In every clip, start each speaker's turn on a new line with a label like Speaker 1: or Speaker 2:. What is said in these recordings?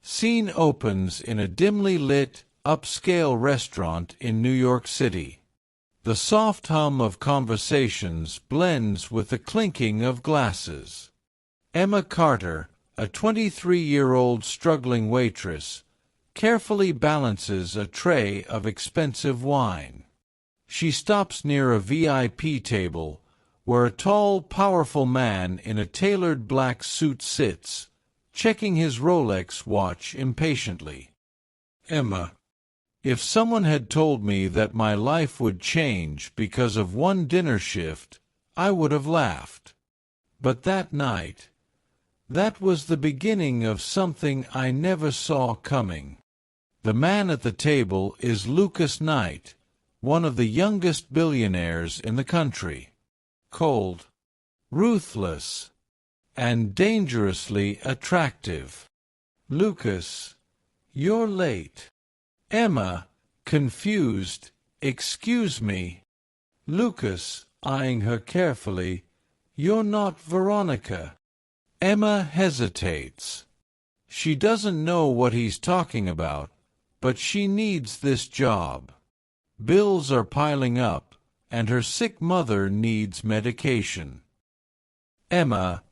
Speaker 1: Scene opens in a dimly lit, upscale restaurant in New York City. The soft hum of conversations blends with the clinking of glasses. Emma Carter, a 23-year-old struggling waitress, carefully balances a tray of expensive wine. She stops near a VIP table, where a tall, powerful man in a tailored black suit sits, checking his Rolex watch impatiently. Emma, if someone had told me that my life would change because of one dinner shift, I would have laughed. But that night, that was the beginning of something I never saw coming. The man at the table is Lucas Knight, one of the youngest billionaires in the country. Cold, ruthless, and dangerously attractive. Lucas, you're late. Emma, confused, excuse me. Lucas, eyeing her carefully, you're not Veronica. Emma hesitates. She doesn't know what he's talking about, but she needs this job. Bills are piling up, and her sick mother needs medication. Emma,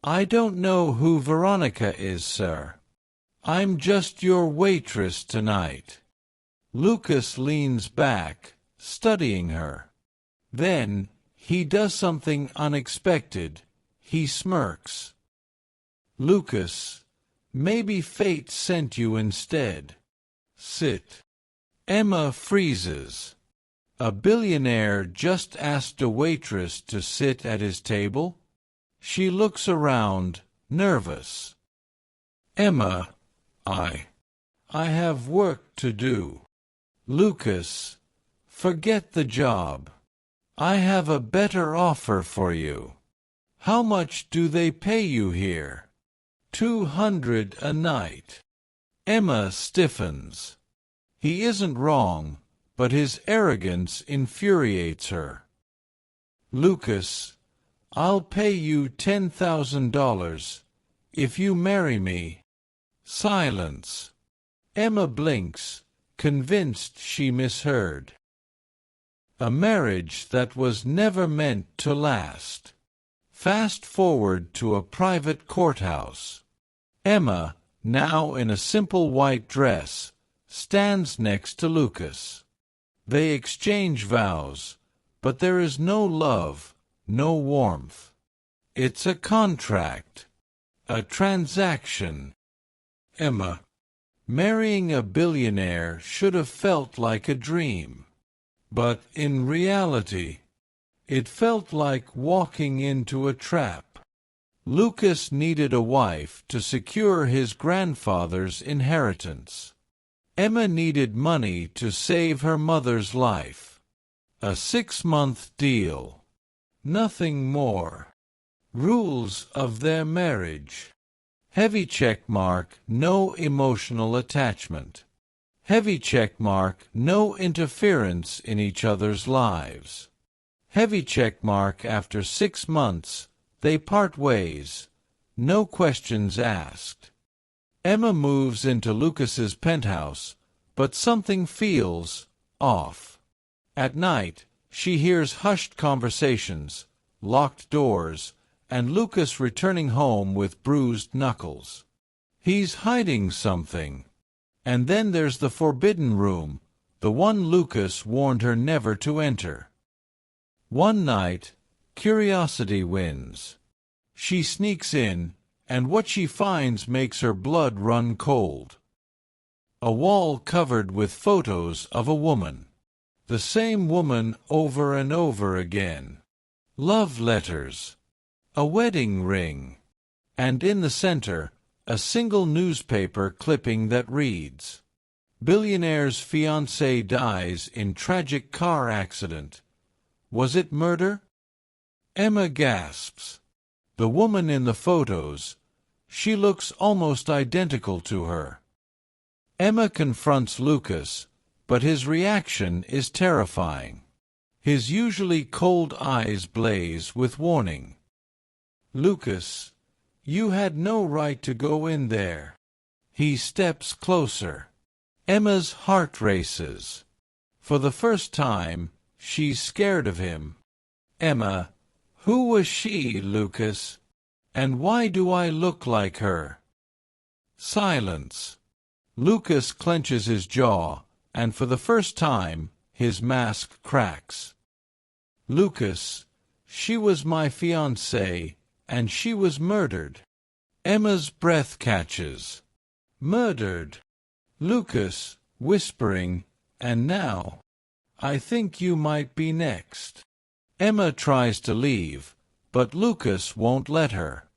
Speaker 1: I don't know who Veronica is, sir. I'm just your waitress tonight. Lucas leans back, studying her. Then, he does something unexpected. He smirks. Lucas, maybe fate sent you instead. Sit. Emma freezes. A billionaire just asked a waitress to sit at his table? She looks around, nervous. Emma, I have work to do. Lucas, forget the job. I have a better offer for you. How much do they pay you here? $200 a night. Emma stiffens. He isn't wrong, but his arrogance infuriates her. Lucas, I'll pay you $10,000 if you marry me. Silence. Emma blinks, convinced she misheard. A marriage that was never meant to last. Fast forward to a private courthouse. Emma, now in a simple white dress, stands next to Lucas. They exchange vows, but there is no love, no warmth. It's a contract, a transaction. Emma, marrying a billionaire should have felt like a dream. But in reality, it felt like walking into a trap. Lucas needed a wife to secure his grandfather's inheritance. Emma needed money to save her mother's life. A 6-month deal. Nothing more. Rules of their marriage. Heavy check mark, no emotional attachment. Heavy check mark, no interference in each other's lives. Heavy check mark, after 6 months, they part ways. No questions asked. Emma moves into Lucas's penthouse, but something feels off. At night, she hears hushed conversations, locked doors, and Lucas returning home with bruised knuckles. He's hiding something. And then there's the forbidden room, the one Lucas warned her never to enter. One night, curiosity wins. She sneaks in, and what she finds makes her blood run cold. A wall covered with photos of a woman. The same woman over and over again. Love letters. A wedding ring. And in the center, a single newspaper clipping that reads, "Billionaire's fiancé dies in tragic car accident. Was it murder?" Emma gasps. The woman in the photos, she looks almost identical to her. Emma confronts Lucas, but his reaction is terrifying. His usually cold eyes blaze with warning. Lucas, you had no right to go in there. He steps closer. Emma's heart races. For the first time, she's scared of him. Emma, who was she, Lucas? And why do I look like her? Silence. Lucas clenches his jaw, and for the first time, his mask cracks. Lucas, she was my fiancée, and she was murdered. Emma's breath catches. Murdered. Lucas, whispering, and now, I think you might be next. Emma tries to leave, but Lucas won't let her.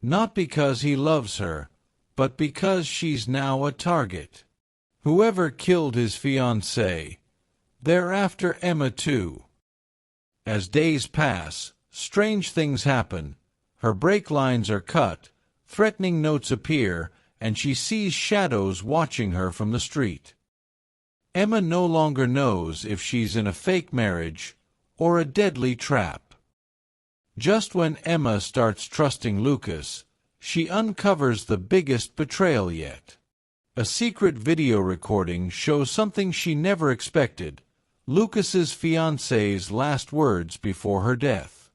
Speaker 1: Not because he loves her, but because she's now a target. Whoever killed his fiancée, they're after Emma too. As days pass, strange things happen. Her brake lines are cut, threatening notes appear, and she sees shadows watching her from the street. Emma no longer knows if she's in a fake marriage or a deadly trap. Just when Emma starts trusting Lucas, she uncovers the biggest betrayal yet. A secret video recording shows something she never expected: Lucas's fiancée's last words before her death.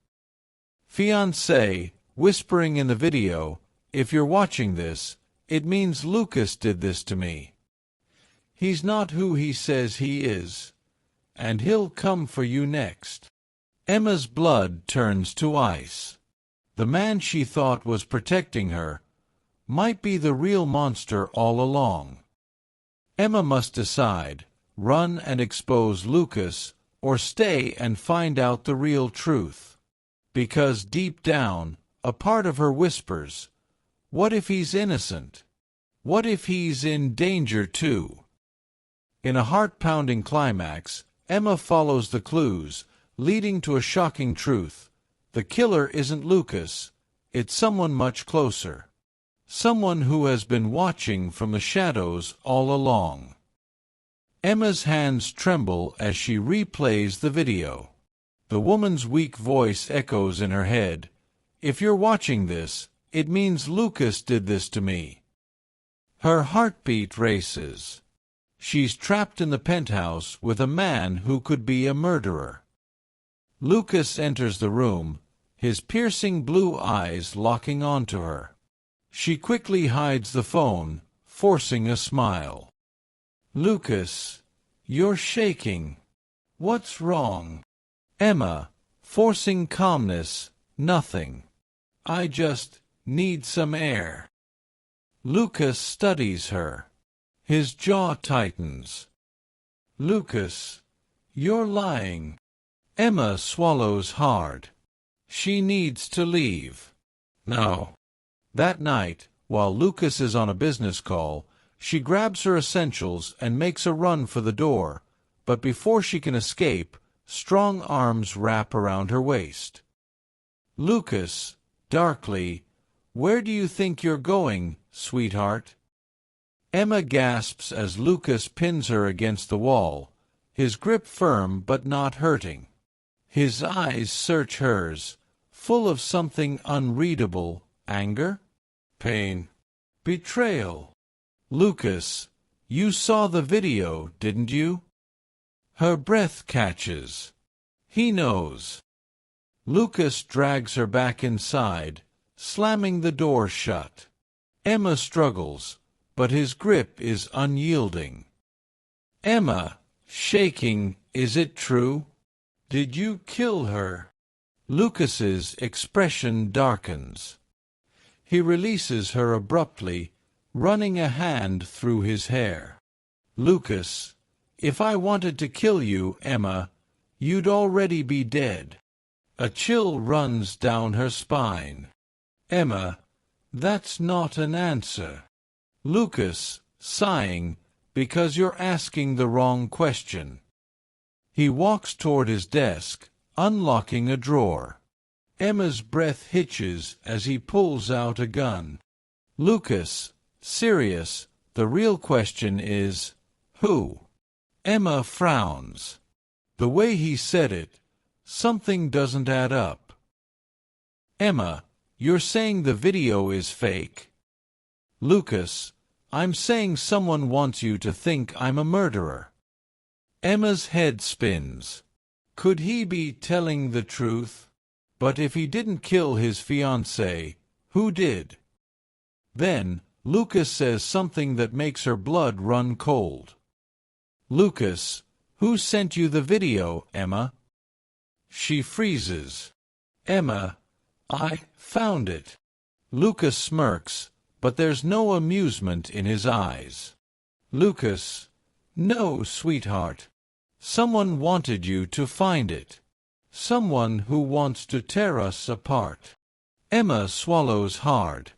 Speaker 1: Fiancée, whispering in the video, "If you're watching this, it means Lucas did this to me. He's not who he says he is, and he'll come for you next." Emma's blood turns to ice. The man she thought was protecting her might be the real monster all along. Emma must decide: run and expose Lucas, or stay and find out the real truth. Because deep down, a part of her whispers, what if he's innocent? What if he's in danger too? In a heart-pounding climax, Emma follows the clues, leading to a shocking truth. The killer isn't Lucas, it's someone much closer. Someone who has been watching from the shadows all along. Emma's hands tremble as she replays the video. The woman's weak voice echoes in her head. "If you're watching this, it means Lucas did this to me." Her heartbeat races. She's trapped in the penthouse with a man who could be a murderer. Lucas enters the room, his piercing blue eyes locking onto her. She quickly hides the phone, forcing a smile. "Lucas, you're shaking. What's wrong?" Emma, forcing calmness, "Nothing. I just need some air." Lucas studies her. His jaw tightens. "Lucas, you're lying." Emma swallows hard. She needs to leave. No. That night, while Lucas is on a business call, she grabs her essentials and makes a run for the door, but before she can escape, strong arms wrap around her waist. Lucas, darkly, "Where do you think you're going, sweetheart?" Emma gasps as Lucas pins her against the wall, his grip firm but not hurting. His eyes search hers, full of something unreadable: anger, pain, betrayal. "Lucas, you saw the video, didn't you?" Her breath catches. He knows. Lucas drags her back inside, slamming the door shut. Emma struggles, but his grip is unyielding. "Emma," shaking, "is it true? Did you kill her?" Lucas's expression darkens. He releases her abruptly, running a hand through his hair. "Lucas, if I wanted to kill you, Emma, you'd already be dead." A chill runs down her spine. "Emma, that's not an answer." Lucas, sighing, "Because you're asking the wrong question." He walks toward his desk, unlocking a drawer. Emma's breath hitches as he pulls out a gun. Lucas, serious, "The real question is, who?" Emma frowns. The way he said it, something doesn't add up. "Emma, you're saying the video is fake?" Lucas, I'm saying someone wants you to think I'm a murderer. Emma's head spins. Could he be telling the truth? But if he didn't kill his fiancée, who did? Then, Lucas says something that makes her blood run cold. Lucas, who sent you the video, Emma? She freezes. Emma, I found it. Lucas smirks, but there's no amusement in his eyes. Lucas, no, sweetheart. Someone wanted you to find it. Someone who wants to tear us apart. Emma swallows hard.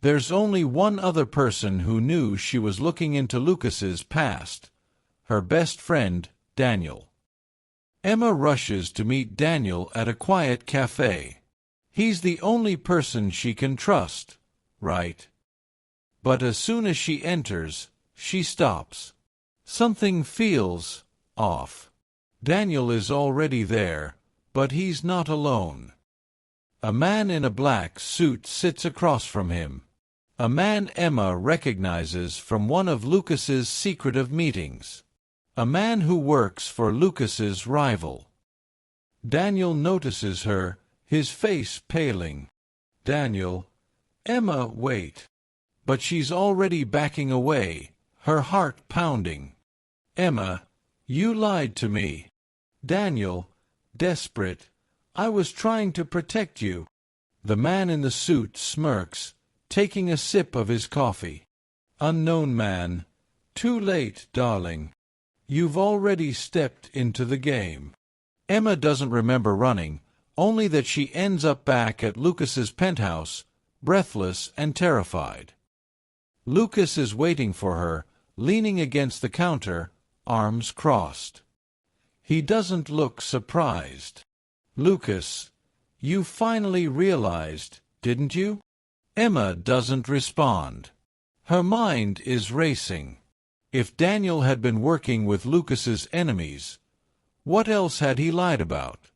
Speaker 1: There's only one other person who knew she was looking into Lucas's past. Her best friend, Daniel. Emma rushes to meet Daniel at a quiet cafe. He's the only person she can trust, right? But as soon as she enters, she stops. Something feels off. Daniel is already there, but he's not alone. A man in a black suit sits across from him. A man Emma recognizes from one of Lucas's secretive meetings. A man who works for Lucas's rival. Daniel notices her, his face paling. Daniel, Emma, wait. But she's already backing away, her heart pounding. Emma, you lied to me. Daniel, desperate, I was trying to protect you. The man in the suit smirks, taking a sip of his coffee. Unknown man, too late, darling. You've already stepped into the game. Emma doesn't remember running, only that she ends up back at Lucas's penthouse, breathless and terrified. Lucas is waiting for her, leaning against the counter, arms crossed. He doesn't look surprised. Lucas, you finally realized, didn't you? Emma doesn't respond. Her mind is racing. If Daniel had been working with Lucas's enemies, what else had he lied about?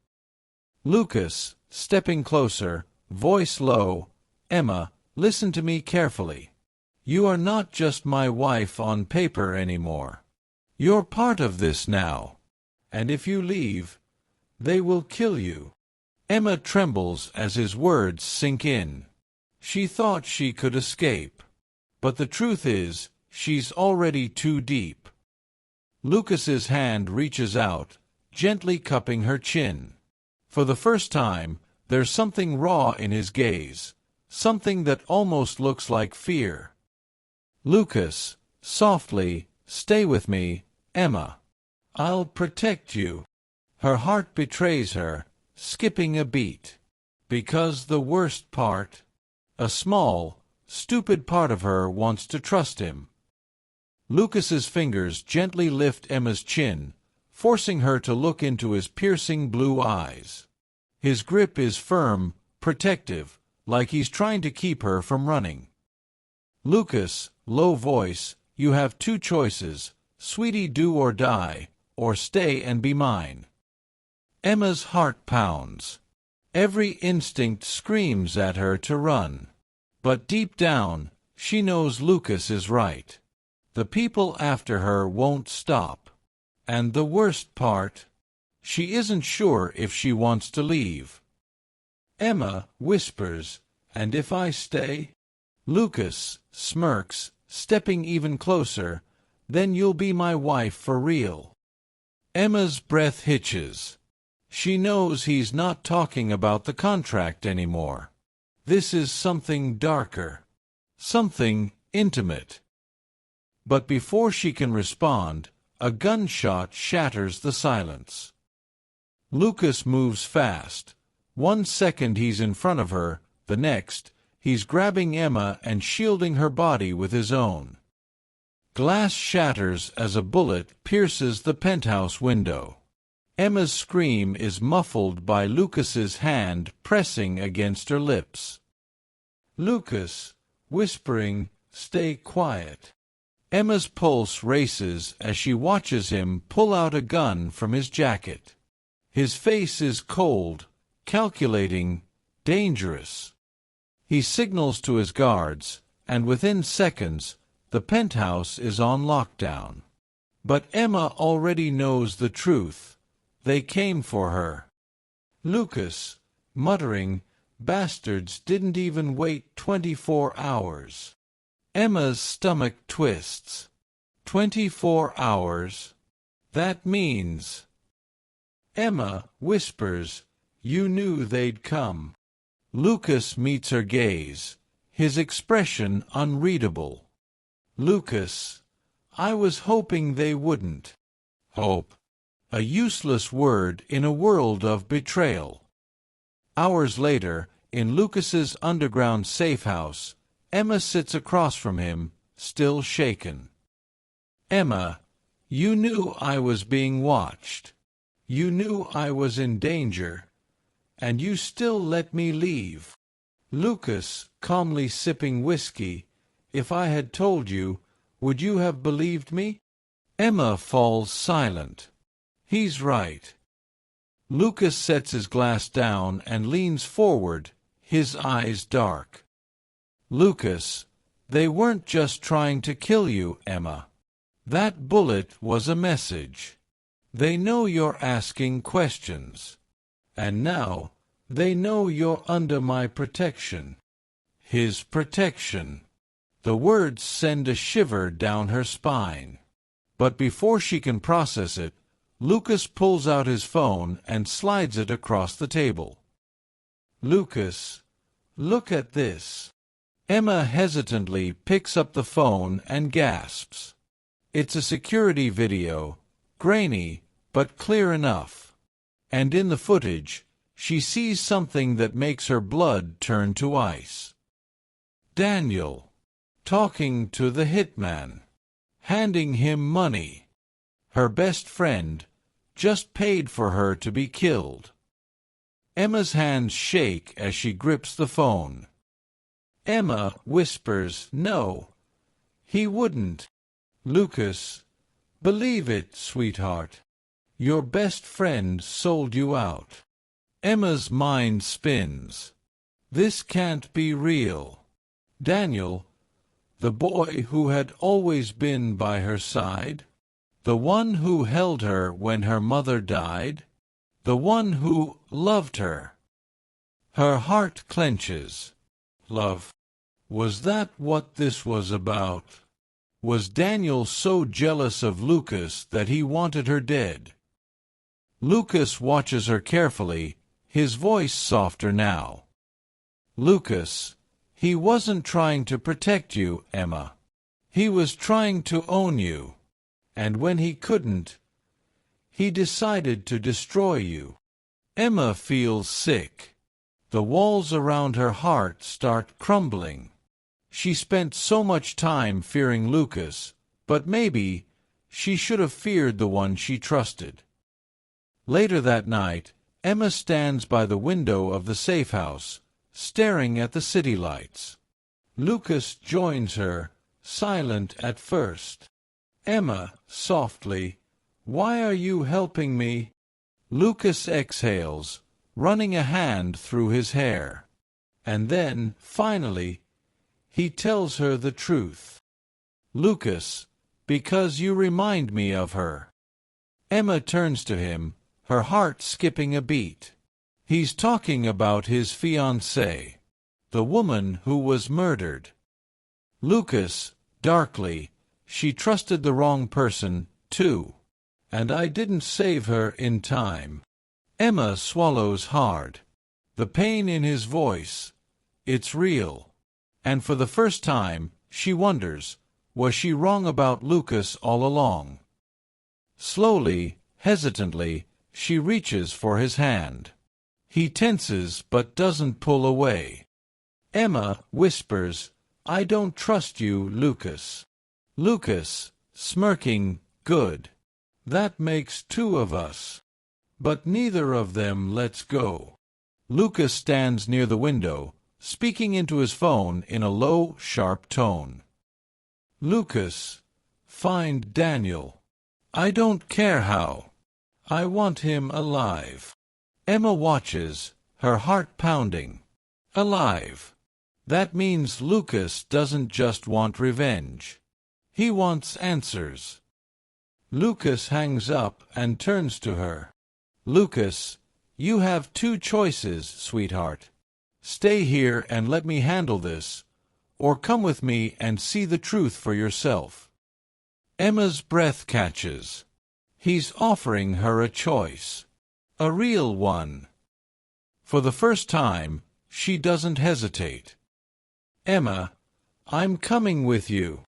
Speaker 1: Lucas, stepping closer, voice low, Emma, listen to me carefully. You are not just my wife on paper anymore. You're part of this now. And if you leave, they will kill you. Emma trembles as his words sink in. She thought she could escape. But the truth is, she's already too deep. Lucas's hand reaches out, gently cupping her chin. For the first time, there's something raw in his gaze, something that almost looks like fear. Lucas, softly, stay with me, Emma. I'll protect you. Her heart betrays her, skipping a beat. Because the worst part, a small, stupid part of her wants to trust him. Lucas's fingers gently lift Emma's chin, forcing her to look into his piercing blue eyes. His grip is firm, protective, like he's trying to keep her from running. Lucas, low voice, you have two choices, sweetie, do or die, or stay and be mine. Emma's heart pounds. Every instinct screams at her to run. But deep down, she knows Lucas is right. The people after her won't stop. And the worst part, she isn't sure if she wants to leave. Emma whispers, and if I stay? Lucas smirks, stepping even closer, then you'll be my wife for real. Emma's breath hitches. She knows he's not talking about the contract anymore. This is something darker. Something intimate. But before she can respond, a gunshot shatters the silence. Lucas moves fast. 1 second he's in front of her, the next, he's grabbing Emma and shielding her body with his own. Glass shatters as a bullet pierces the penthouse window. Emma's scream is muffled by Lucas's hand pressing against her lips. Lucas, whispering, stay quiet. Emma's pulse races as she watches him pull out a gun from his jacket. His face is cold, calculating, dangerous. He signals to his guards, and within seconds, The penthouse is on lockdown. But Emma already knows the truth. They came for her. Lucas, muttering, "Bastards didn't even wait 24 hours." Emma's stomach twists. 24 hours? That means... Emma whispers, "You knew they'd come." Lucas meets her gaze, his expression unreadable. Lucas, "I was hoping they wouldn't." Hope. A useless word in a world of betrayal. Hours later, in Lucas's underground safe house, Emma sits across from him, still shaken. "Emma, you knew I was being watched. You knew I was in danger, and you still let me leave." Lucas, calmly sipping whiskey, "If I had told you, would you have believed me?" Emma falls silent. He's right. Lucas sets his glass down and leans forward, his eyes dark. Lucas, "They weren't just trying to kill you, Emma. That bullet was a message. They know you're asking questions. And now, they know you're under my protection." His protection. The words send a shiver down her spine. But before she can process it, Lucas pulls out his phone and slides it across the table. "Lucas, look at this." Emma hesitantly picks up the phone and gasps. It's a security video, grainy, but clear enough. And in the footage, she sees something that makes her blood turn to ice. Daniel, talking to the hitman, handing him money. Her best friend, just paid for her to be killed. Emma's hands shake as she grips the phone. Emma whispers, "No, he wouldn't." Lucas, "Believe it, sweetheart. Your best friend sold you out." Emma's mind spins. This can't be real. Daniel, the boy who had always been by her side? The one who held her when her mother died? The one who loved her? Her heart clenches. Love. Was that what this was about? Was Daniel so jealous of Lucas that he wanted her dead? Lucas watches her carefully, his voice softer now. Lucas, he wasn't trying to protect you, Emma. He was trying to own you. And when he couldn't, he decided to destroy you. Emma feels sick. The walls around her heart start crumbling. She spent so much time fearing Lucas, but maybe she should have feared the one she trusted. Later that night, Emma stands by the window of the safe house, staring at the city lights. Lucas joins her, silent at first. "Emma," softly, "why are you helping me?" Lucas exhales, running a hand through his hair. And then, finally, he tells her the truth. "Lucas, because you remind me of her." Emma turns to him, her heart skipping a beat. He's talking about his fiancée, the woman who was murdered. Lucas, darkly, "She trusted the wrong person, too. And I didn't save her in time." Emma swallows hard. The pain in his voice, it's real. And for the first time, she wonders, was she wrong about Lucas all along? Slowly, hesitantly, she reaches for his hand. He tenses but doesn't pull away. Emma whispers, "I don't trust you, Lucas." Lucas, smirking, "Good. That makes two of us. But neither of them lets go." Lucas stands near the window, speaking into his phone in a low, sharp tone. "Lucas, find Daniel. I don't care how. I want him alive." Emma watches, her heart pounding. Alive. That means Lucas doesn't just want revenge. He wants answers. Lucas hangs up and turns to her. Lucas, you have two choices, sweetheart. Stay here and let me handle this, or come with me and see the truth for yourself. Emma's breath catches. He's offering her a choice. A real one. For the first time, she doesn't hesitate. Emma, I'm coming with you.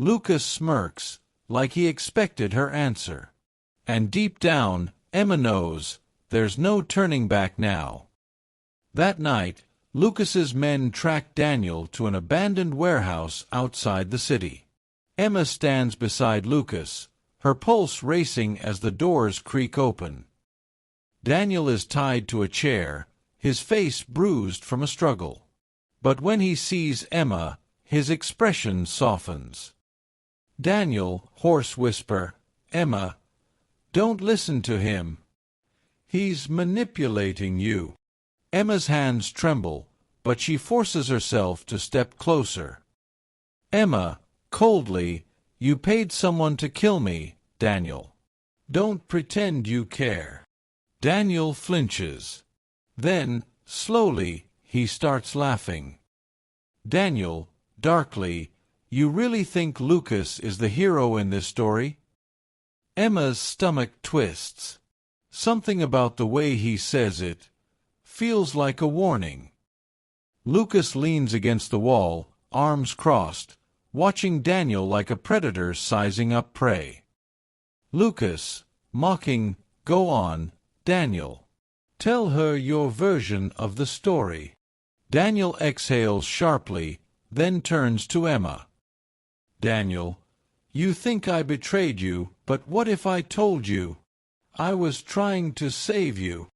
Speaker 1: Lucas smirks, like he expected her answer. And deep down, Emma knows there's no turning back now. That night, Lucas's men track Daniel to an abandoned warehouse outside the city. Emma stands beside Lucas, her pulse racing as the doors creak open. Daniel is tied to a chair, his face bruised from a struggle. But when he sees Emma, his expression softens. Daniel, hoarse whisper, Emma, don't listen to him. He's manipulating you. Emma's hands tremble, but she forces herself to step closer. Emma, coldly, you paid someone to kill me, Daniel. Don't pretend you care. Daniel flinches. Then, slowly, he starts laughing. Daniel, darkly, you really think Lucas is the hero in this story? Emma's stomach twists. Something about the way he says it feels like a warning. Lucas leans against the wall, arms crossed, watching Daniel like a predator sizing up prey. Lucas, mocking, go on, Daniel. Tell her your version of the story. Daniel exhales sharply, then turns to Emma. Daniel, you think I betrayed you, but what if I told you I was trying to save you?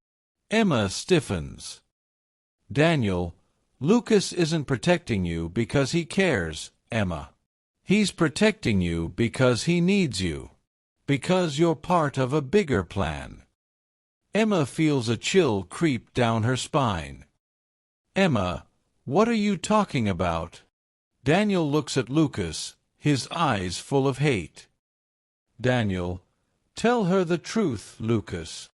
Speaker 1: Emma stiffens. Daniel, Lucas isn't protecting you because he cares, Emma. He's protecting you because he needs you. Because you're part of a bigger plan. Emma feels a chill creep down her spine. Emma, what are you talking about? Daniel looks at Lucas, his eyes full of hate. Daniel, tell her the truth, Lucas.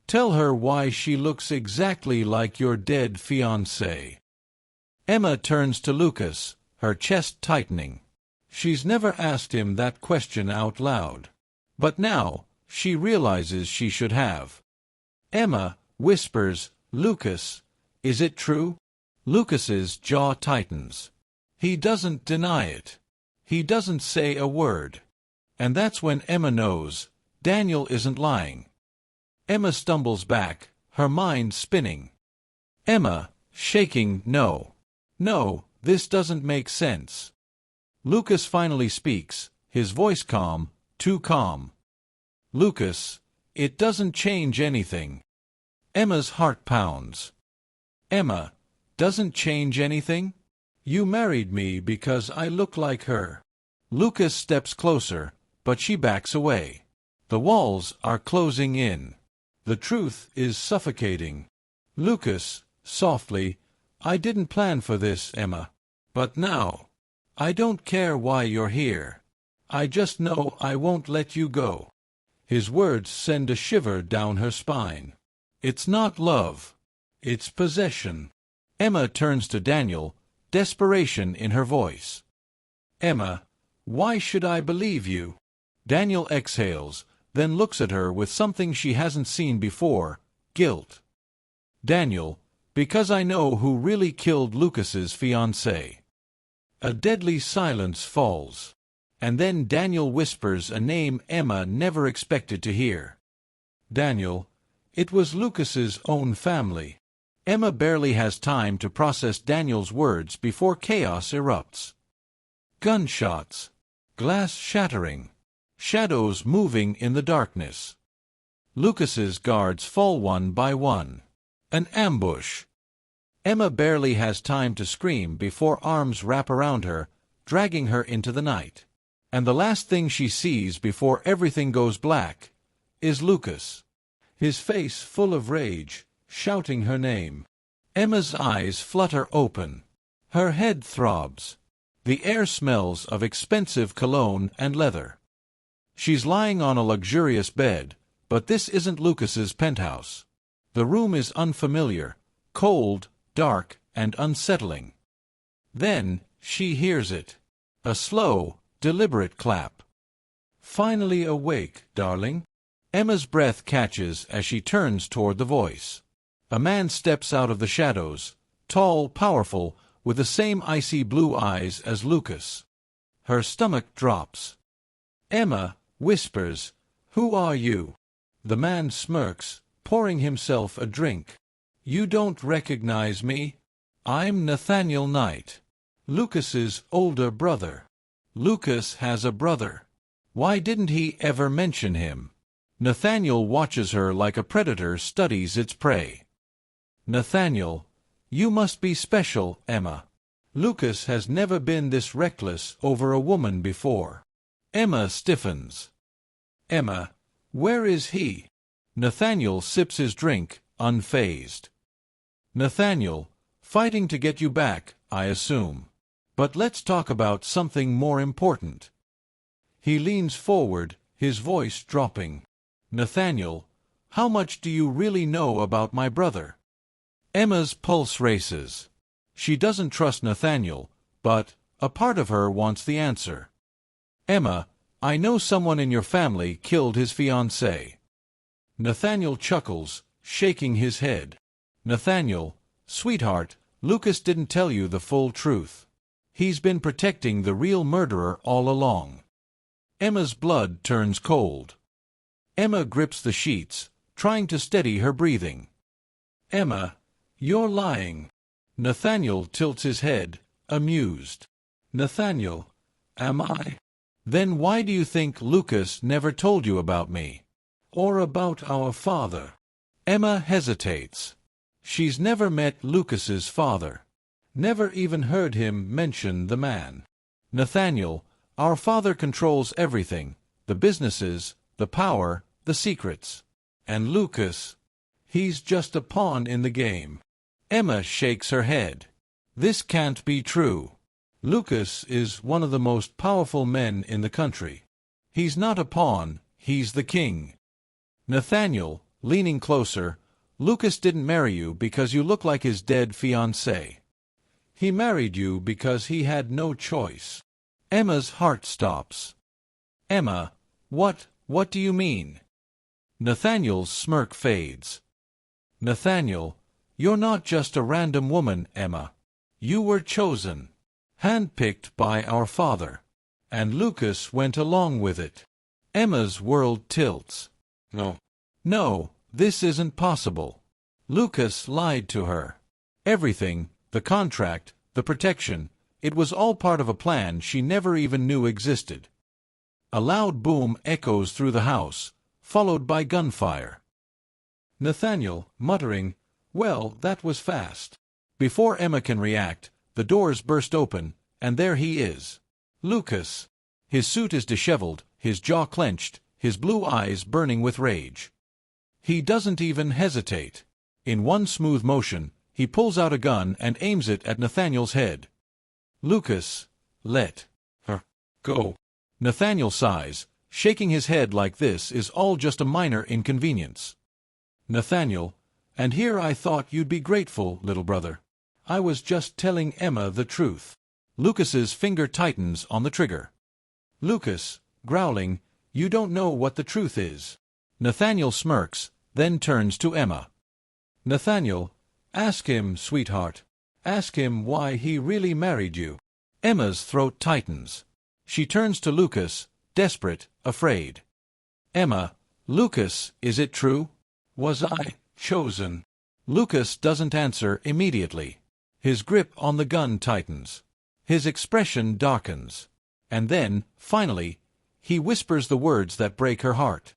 Speaker 1: Tell her why she looks exactly like your dead fiancé. Emma turns to Lucas, her chest tightening. She's never asked him that question out loud. But now, she realizes she should have. Emma whispers, Lucas, is it true? Lucas's jaw tightens. He doesn't deny it. He doesn't say a word. And that's when Emma knows Daniel isn't lying. Emma stumbles back, her mind spinning. Emma, shaking, no. No, this doesn't make sense. Lucas finally speaks, his voice calm, too calm. Lucas, it doesn't change anything. Emma's heart pounds. Emma, doesn't change anything? You married me because I look like her. Lucas steps closer, but she backs away. The walls are closing in. The truth is suffocating. Lucas, softly, I didn't plan for this, Emma. But now, I don't care why you're here. I just know I won't let you go. His words send a shiver down her spine. It's not love. It's possession. Emma turns to Daniel, desperation in her voice. Emma, why should I believe you? Daniel exhales, then looks at her with something she hasn't seen before, guilt. Daniel, because I know who really killed Lucas's fiancée. A deadly silence falls. And then Daniel whispers a name Emma never expected to hear. Daniel, it was Lucas's own family. Emma barely has time to process Daniel's words before chaos erupts. Gunshots. Glass shattering. Shadows moving in the darkness. Lucas's guards fall one by one. An ambush. Emma barely has time to scream before arms wrap around her, dragging her into the night. And the last thing she sees before everything goes black is Lucas. His face full of rage, shouting her name. Emma's eyes flutter open. Her head throbs. The air smells of expensive cologne and leather. She's lying on a luxurious bed, but this isn't Lucas's penthouse. The room is unfamiliar, cold, dark, and unsettling. Then she hears it. A slow, deliberate clap. Finally awake, darling? Emma's breath catches as she turns toward the voice. A man steps out of the shadows, tall, powerful, with the same icy blue eyes as Lucas. Her stomach drops. Emma whispers, "Who are you?" The man smirks, pouring himself a drink. "You don't recognize me? I'm Nathaniel Knight, Lucas's older brother." Lucas has a brother. Why didn't he ever mention him? Nathaniel watches her like a predator studies its prey. "Nathaniel, you must be special, Emma. Lucas has never been this reckless over a woman before." Emma stiffens. "Emma, where is he?" Nathaniel sips his drink, unfazed. "Nathaniel, fighting to get you back, I assume. But let's talk about something more important." He leans forward, his voice dropping. "Nathaniel, how much do you really know about my brother?" Emma's pulse races. She doesn't trust Nathaniel, but a part of her wants the answer. "Emma, I know someone in your family killed his fiancée." Nathaniel chuckles, shaking his head. "Nathaniel, sweetheart, Lucas didn't tell you the full truth. He's been protecting the real murderer all along." Emma's blood turns cold. Emma grips the sheets, trying to steady her breathing. "Emma, you're lying." Nathaniel tilts his head, amused. "Nathaniel, am I? Then why do you think Lucas never told you about me? Or about our father?" Emma hesitates. She's never met Lucas's father. Never even heard him mention the man. "Nathaniel, our father controls everything, the businesses, the power, the secrets. And Lucas, he's just a pawn in the game." Emma shakes her head. "This can't be true. Lucas is one of the most powerful men in the country. He's not a pawn, he's the king." "Nathaniel," leaning closer, "Lucas didn't marry you because you look like his dead fiancé. He married you because he had no choice." Emma's heart stops. "Emma, what do you mean?" Nathaniel's smirk fades. "Nathaniel, you're not just a random woman, Emma. You were chosen, handpicked by our father. And Lucas went along with it." Emma's world tilts. No, this isn't possible. Lucas lied to her. Everything, the contract, the protection, it was all part of a plan she never even knew existed. A loud boom echoes through the house, followed by gunfire. Nathaniel, muttering, "Well, that was fast." Before Emma can react, the doors burst open, and there he is. Lucas. His suit is disheveled, his jaw clenched, his blue eyes burning with rage. He doesn't even hesitate. In one smooth motion, he pulls out a gun and aims it at Nathaniel's head. "Lucas, let her go." Nathaniel sighs, shaking his head like this is all just a minor inconvenience. "Nathaniel, and here I thought you'd be grateful, little brother. I was just telling Emma the truth." Lucas's finger tightens on the trigger. Lucas, growling, "You don't know what the truth is." Nathaniel smirks, then turns to Emma. "Nathaniel, ask him, sweetheart. Ask him why he really married you." Emma's throat tightens. She turns to Lucas, desperate, afraid. "Emma, Lucas, is it true? Was I chosen?" Lucas doesn't answer immediately. His grip on the gun tightens. His expression darkens. And then, finally, he whispers the words that break her heart.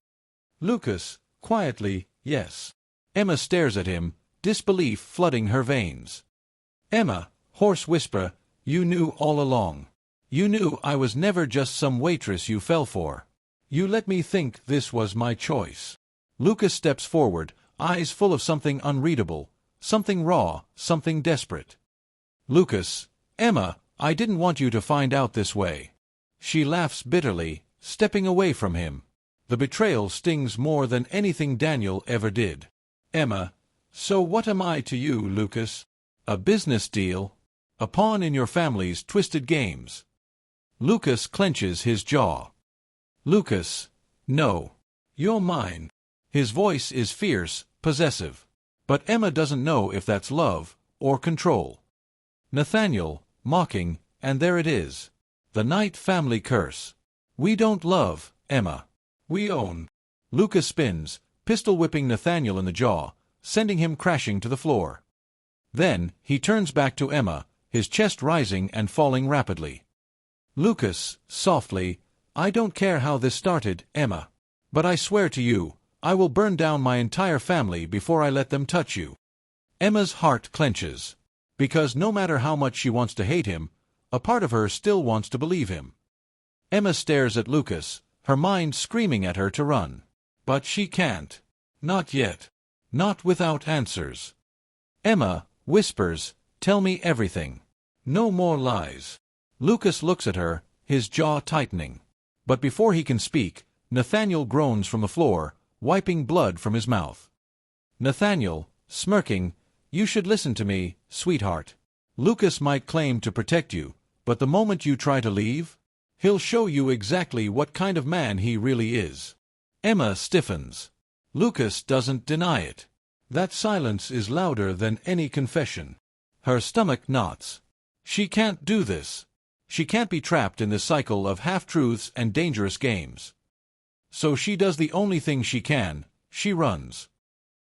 Speaker 1: "Lucas, quietly, yes." Emma stares at him, disbelief flooding her veins. "Emma," hoarse whisper, "you knew all along. You knew I was never just some waitress you fell for. You let me think this was my choice." Lucas steps forward, eyes full of something unreadable, something raw, something desperate. "Lucas, Emma, I didn't want you to find out this way. She laughs bitterly, stepping away from him. The betrayal stings more than anything Daniel ever did. Emma, so what am I to you, Lucas? A business deal? A pawn in your family's twisted games? Lucas clenches his jaw. Lucas, no. You're mine. His voice is fierce, possessive. But Emma doesn't know if that's love or control. Nathaniel, mocking, and there it is. The Knight family curse. We don't love, Emma. We own. Lucas spins, pistol whipping Nathaniel in the jaw, sending him crashing to the floor. Then, he turns back to Emma, his chest rising and falling rapidly. Lucas, softly, I don't care how this started, Emma. But I swear to you, I will burn down my entire family before I let them touch you. Emma's heart clenches. Because no matter how much she wants to hate him, a part of her still wants to believe him. Emma stares at Lucas, her mind screaming at her to run. But she can't. Not yet. Not without answers. Emma whispers, tell me everything. No more lies. Lucas looks at her, his jaw tightening. But before he can speak, Nathaniel groans from the floor, wiping blood from his mouth. Nathaniel, smirking, you should listen to me, sweetheart. Lucas might claim to protect you, but the moment you try to leave, he'll show you exactly what kind of man he really is. Emma stiffens. Lucas doesn't deny it. That silence is louder than any confession. Her stomach knots. She can't do this. She can't be trapped in this cycle of half-truths and dangerous games. So she does the only thing she can, she runs.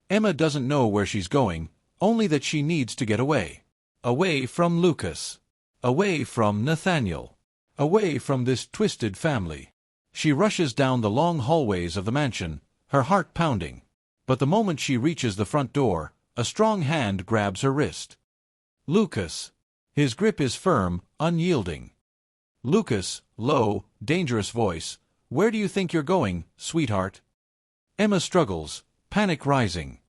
Speaker 1: Emma doesn't know where she's going, only that she needs to get away. Away from Lucas. Away from Nathaniel. Away from this twisted family. She rushes down the long hallways of the mansion, her heart pounding. But the moment she reaches the front door, a strong hand grabs her wrist. Lucas. His grip is firm, unyielding. Lucas, low, dangerous voice, where do you think you're going, sweetheart? Emma struggles, panic rising.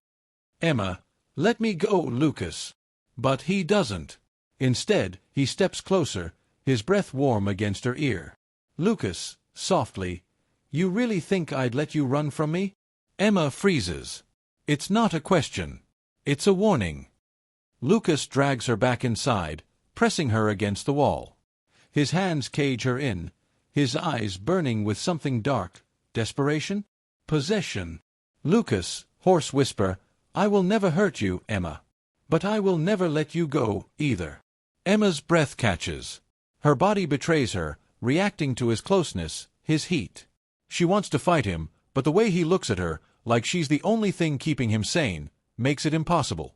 Speaker 1: Emma, let me go, Lucas. But he doesn't. Instead, he steps closer, his breath warm against her ear. Lucas, softly, you really think I'd let you run from me? Emma freezes. It's not a question. It's a warning. Lucas drags her back inside, pressing her against the wall. His hands cage her in, his eyes burning with something dark. Desperation? Possession. Lucas, hoarse whisper, I will never hurt you, Emma. But I will never let you go, either. Emma's breath catches. Her body betrays her, reacting to his closeness, his heat. She wants to fight him, but the way he looks at her, like she's the only thing keeping him sane, makes it impossible.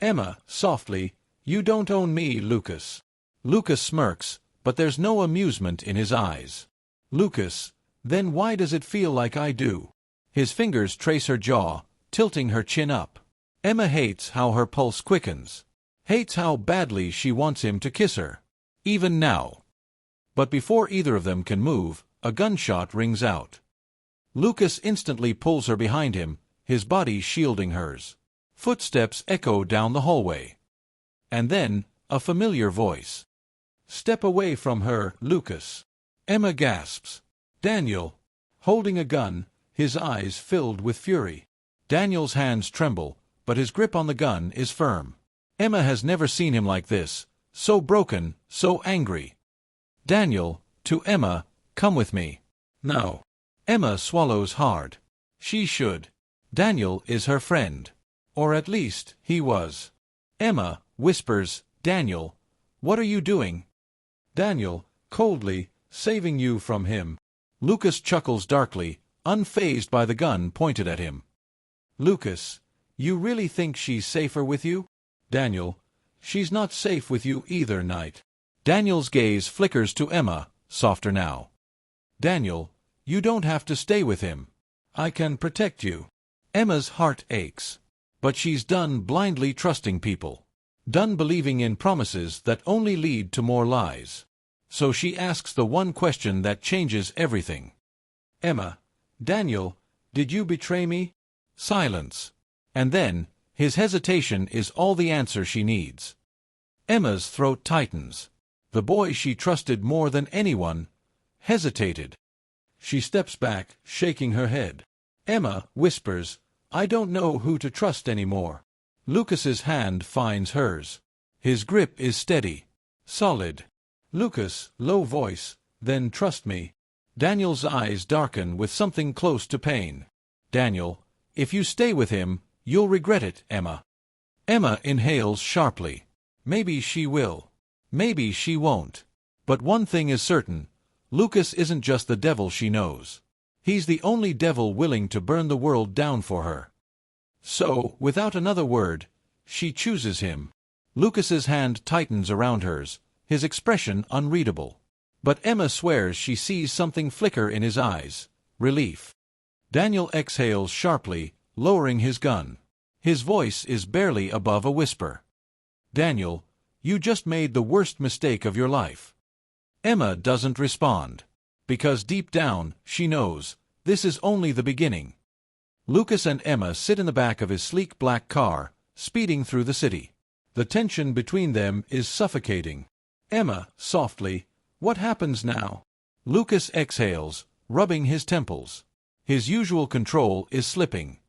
Speaker 1: Emma, softly, you don't own me, Lucas. Lucas smirks, but there's no amusement in his eyes. Lucas, then why does it feel like I do? His fingers trace her jaw, tilting her chin up. Emma hates how her pulse quickens. Hates how badly she wants him to kiss her. Even now. But before either of them can move, a gunshot rings out. Lucas instantly pulls her behind him, his body shielding hers. Footsteps echo down the hallway. And then, a familiar voice. Step away from her, Lucas. Emma gasps. Daniel. Holding a gun, his eyes filled with fury. Daniel's hands tremble, but his grip on the gun is firm. Emma has never seen him like this, so broken, so angry. Daniel, to Emma, come with me. No. Emma swallows hard. She should. Daniel is her friend. Or at least, he was. Emma whispers, Daniel, what are you doing? Daniel, coldly, saving you from him. Lucas chuckles darkly, unfazed by the gun pointed at him. Lucas, you really think she's safer with you? Daniel, she's not safe with you either, Knight. Daniel's gaze flickers to Emma, softer now. Daniel, you don't have to stay with him. I can protect you. Emma's heart aches. But she's done blindly trusting people. Done believing in promises that only lead to more lies. So she asks the one question that changes everything. Emma, Daniel, did you betray me? Silence. And then, his hesitation is all the answer she needs. Emma's throat tightens. The boy she trusted more than anyone hesitated. She steps back, shaking her head. Emma whispers, "I don't know who to trust anymore." Lucas's hand finds hers. His grip is steady, solid. Lucas, low voice, "Then trust me." Daniel's eyes darken with something close to pain. "Daniel, if you stay with him, you'll regret it, Emma." Emma inhales sharply. Maybe she will. Maybe she won't. But one thing is certain. Lucas isn't just the devil she knows. He's the only devil willing to burn the world down for her. So, without another word, she chooses him. Lucas's hand tightens around hers, his expression unreadable. But Emma swears she sees something flicker in his eyes. Relief. Daniel exhales sharply, lowering his gun. His voice is barely above a whisper. "Daniel, you just made the worst mistake of your life." Emma doesn't respond. Because deep down, she knows, this is only the beginning. Lucas and Emma sit in the back of his sleek black car, speeding through the city. The tension between them is suffocating. Emma, softly, "What happens now?" Lucas exhales, rubbing his temples. His usual control is slipping.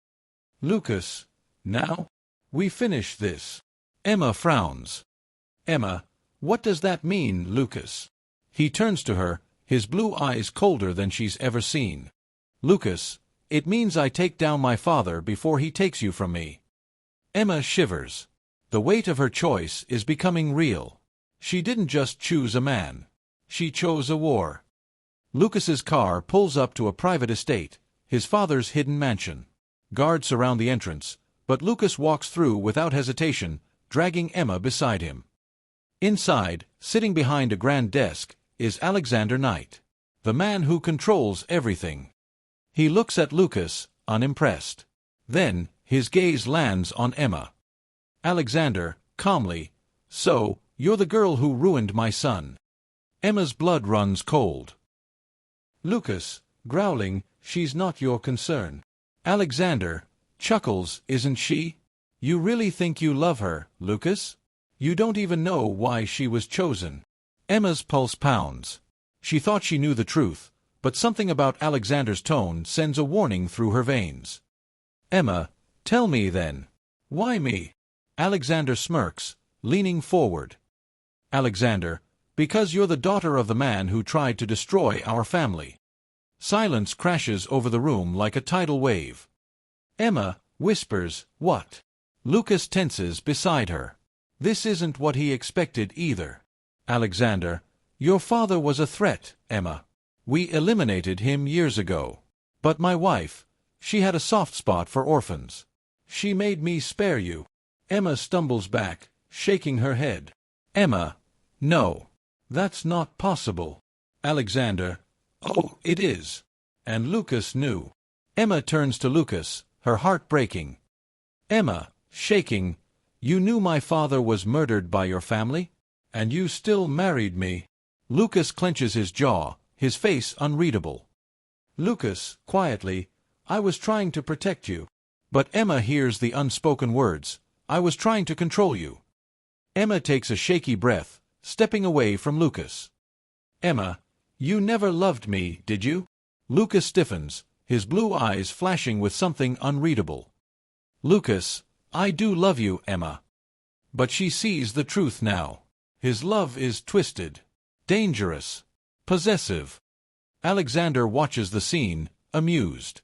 Speaker 1: "Lucas, now? We finish this." Emma frowns. "Emma, what does that mean, Lucas?" He turns to her, his blue eyes colder than she's ever seen. "Lucas, it means I take down my father before he takes you from me." Emma shivers. The weight of her choice is becoming real. She didn't just choose a man. She chose a war. Lucas's car pulls up to a private estate, his father's hidden mansion. Guards surround the entrance, but Lucas walks through without hesitation, dragging Emma beside him. Inside, sitting behind a grand desk, is Alexander Knight, the man who controls everything. He looks at Lucas, unimpressed. Then, his gaze lands on Emma. Alexander, calmly, "So, you're the girl who ruined my son." Emma's blood runs cold. Lucas, growling, "She's not your concern." Alexander chuckles, "Isn't she? You really think you love her, Lucas? You don't even know why she was chosen." Emma's pulse pounds. She thought she knew the truth, but something about Alexander's tone sends a warning through her veins. "Emma, tell me then. Why me?" Alexander smirks, leaning forward. "Alexander, because you're the daughter of the man who tried to destroy our family." Silence crashes over the room like a tidal wave. Emma whispers, "What?" Lucas tenses beside her. This isn't what he expected either. "Alexander, your father was a threat, Emma. We eliminated him years ago. But my wife, she had a soft spot for orphans. She made me spare you." Emma stumbles back, shaking her head. "Emma, no. That's not possible." Alexander, "Oh, it is." And Lucas knew. Emma turns to Lucas, her heart breaking. "Emma, shaking, you knew my father was murdered by your family? And you still married me?" Lucas clenches his jaw, his face unreadable. Lucas, quietly, "I was trying to protect you." But Emma hears the unspoken words, "I was trying to control you." Emma takes a shaky breath, stepping away from Lucas. "Emma, you never loved me, did you?" Lucas stiffens, his blue eyes flashing with something unreadable. "Lucas, I do love you, Emma." But she sees the truth now. His love is twisted, dangerous, possessive. Alexander watches the scene, amused.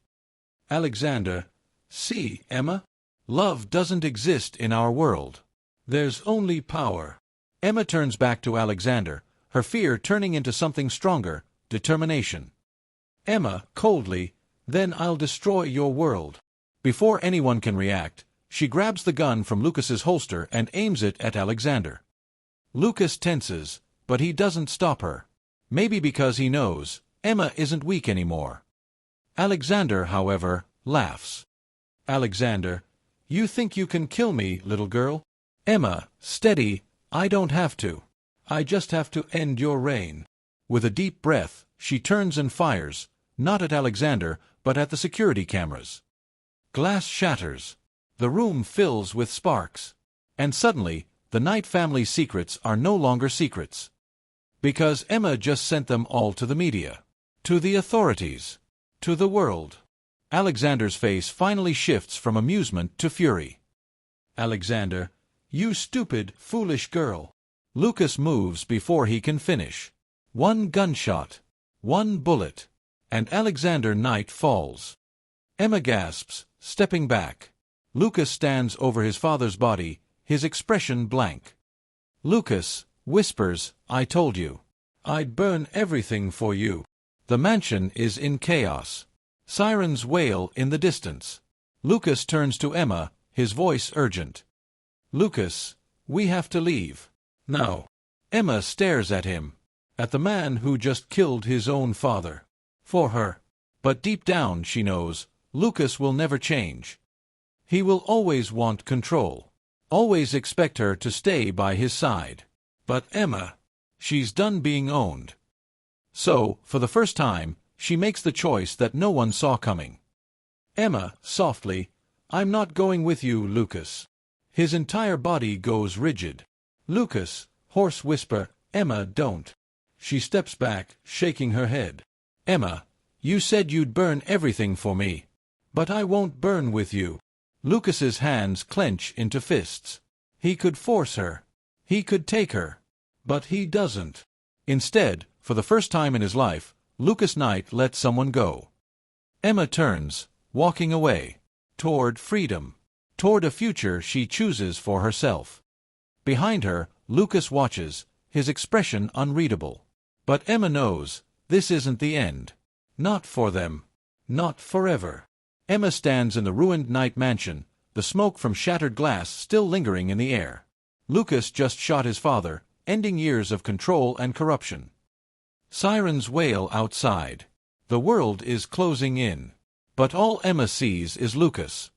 Speaker 1: Alexander, "See, Emma? Love doesn't exist in our world. There's only power." Emma turns back to Alexander, her fear turning into something stronger, determination. Emma, coldly, "Then I'll destroy your world." Before anyone can react, she grabs the gun from Lucas's holster and aims it at Alexander. Lucas tenses, but he doesn't stop her. Maybe because he knows Emma isn't weak anymore. Alexander, however, laughs. Alexander, "You think you can kill me, little girl?" Emma, steady, "I don't have to. I just have to end your reign." With a deep breath, she turns and fires, not at Alexander, but at the security cameras. Glass shatters. The room fills with sparks. And suddenly, the Knight family's secrets are no longer secrets. Because Emma just sent them all to the media. To the authorities. To the world. Alexander's face finally shifts from amusement to fury. Alexander, you stupid, foolish girl. Lucas moves before he can finish. One gunshot. One bullet. And Alexander Knight falls. Emma gasps, stepping back. Lucas stands over his father's body, his expression blank. Lucas whispers, I told you. I'd burn everything for you. The mansion is in chaos. Sirens wail in the distance. Lucas turns to Emma, his voice urgent. Lucas, we have to leave. Now. Emma stares at him. At the man who just killed his own father. For her. But deep down she knows, Lucas will never change. He will always want control. Always expect her to stay by his side. But Emma, she's done being owned. So, for the first time, she makes the choice that no one saw coming. Emma, softly, I'm not going with you, Lucas. His entire body goes rigid. Lucas, hoarse whisper, Emma, don't. She steps back, shaking her head. Emma, you said you'd burn everything for me. But I won't burn with you. Lucas's hands clench into fists. He could force her. He could take her. But he doesn't. Instead, for the first time in his life, Lucas Knight lets someone go. Emma turns, walking away. Toward freedom. Toward a future she chooses for herself. Behind her, Lucas watches, his expression unreadable. But Emma knows, this isn't the end. Not for them. Not forever. Emma stands in the ruined Knight mansion, the smoke from shattered glass still lingering in the air. Lucas just shot his father, ending years of control and corruption. Sirens wail outside. The world is closing in. But all Emma sees is Lucas.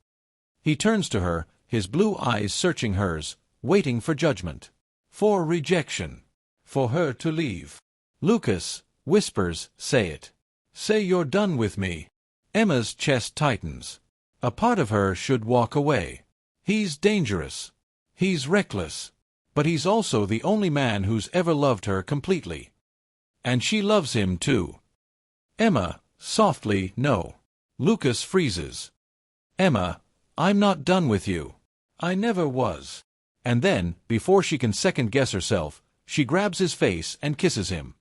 Speaker 1: He turns to her, his blue eyes searching hers, waiting for judgment. For rejection. For her to leave. Lucas whispers, say it. Say you're done with me. Emma's chest tightens. A part of her should walk away. He's dangerous. He's reckless. But he's also the only man who's ever loved her completely. And she loves him too. Emma, softly, no. Lucas freezes. Emma, I'm not done with you. I never was. And then, before she can second-guess herself, she grabs his face and kisses him.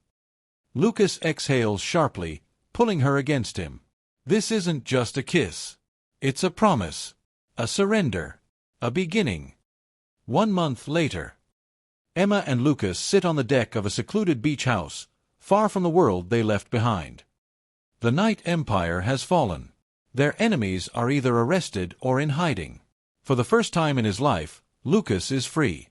Speaker 1: Lucas exhales sharply, pulling her against him. This isn't just a kiss. It's a promise. A surrender. A beginning. 1 month later. Emma and Lucas sit on the deck of a secluded beach house, far from the world they left behind. The Knight Empire has fallen. Their enemies are either arrested or in hiding. For the first time in his life, Lucas is free.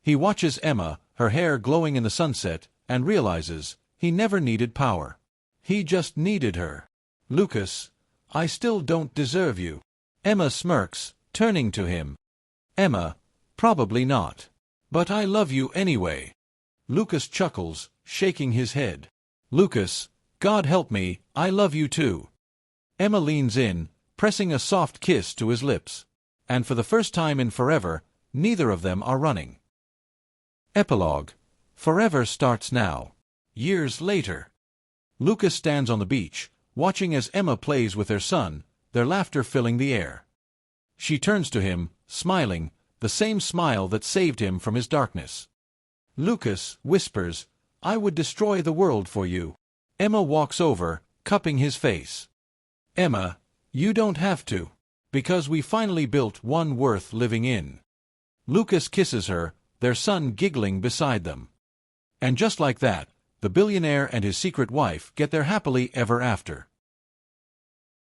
Speaker 1: He watches Emma, her hair glowing in the sunset, and realizes he never needed power. He just needed her. Lucas, I still don't deserve you. Emma smirks, turning to him. Emma, probably not. But I love you anyway. Lucas chuckles, shaking his head. Lucas, God help me, I love you too. Emma leans in, pressing a soft kiss to his lips. And for the first time in forever, neither of them are running. Epilogue. Forever starts now. Years later. Lucas stands on the beach, watching as Emma plays with their son, their laughter filling the air. She turns to him, smiling, the same smile that saved him from his darkness. Lucas whispers, I would destroy the world for you. Emma walks over, cupping his face. Emma, you don't have to. Because we finally built one worth living in. Lucas kisses her, their son giggling beside them. And just like that, the billionaire and his secret wife get their happily ever after.